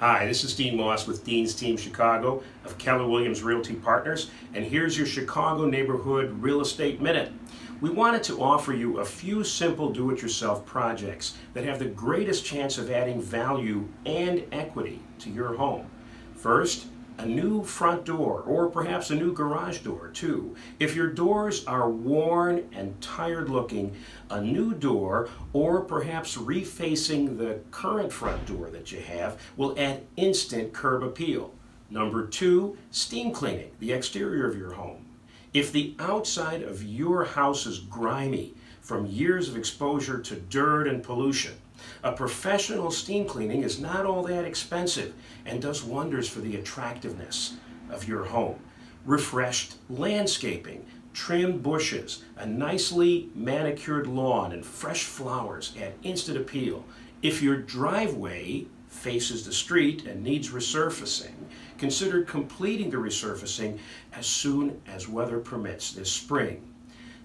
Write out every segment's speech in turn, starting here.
Hi, this is Dean Moss with Dean's Team Chicago of Keller Williams Realty Partners, and here's your Chicago Neighborhood Real Estate Minute. We wanted to offer you a few simple do-it-yourself projects that have the greatest chance of adding value and equity to your home. First, a new front door, or perhaps a new garage door too. If your doors are worn and tired looking, a new door, or perhaps refacing the current front door that you have, will add instant curb appeal. Number two, steam cleaning the exterior of your home. If the outside of your house is grimy from years of exposure to dirt and pollution, a professional steam cleaning is not all that expensive and does wonders for the attractiveness of your home. Refreshed landscaping, trimmed bushes, a nicely manicured lawn, and fresh flowers add instant appeal. If your driveway faces the street and needs resurfacing, consider completing the resurfacing as soon as weather permits this spring.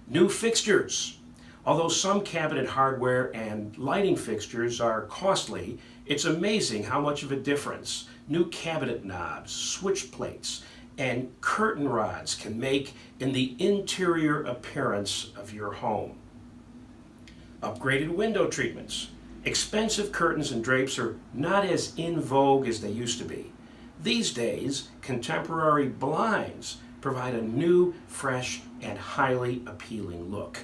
New fixtures. Although some cabinet hardware and lighting fixtures are costly, it's amazing how much of a difference new cabinet knobs, switch plates, and curtain rods can make in the interior appearance of your home. Upgraded window treatments. Expensive curtains and drapes are not as in vogue as they used to be. These days, contemporary blinds provide a new, fresh, and highly appealing look.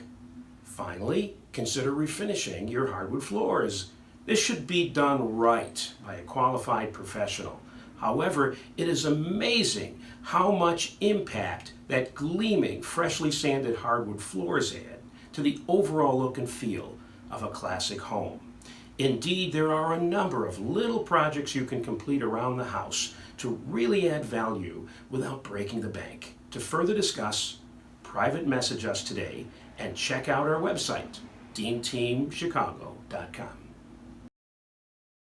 Finally, consider refinishing your hardwood floors. This should be done right by a qualified professional. However, it is amazing how much impact that gleaming, freshly sanded hardwood floors add to the overall look and feel of a classic home. Indeed, there are a number of little projects you can complete around the house to really add value without breaking the bank. To further discuss, private message us today and check out our website, deanteamchicago.com.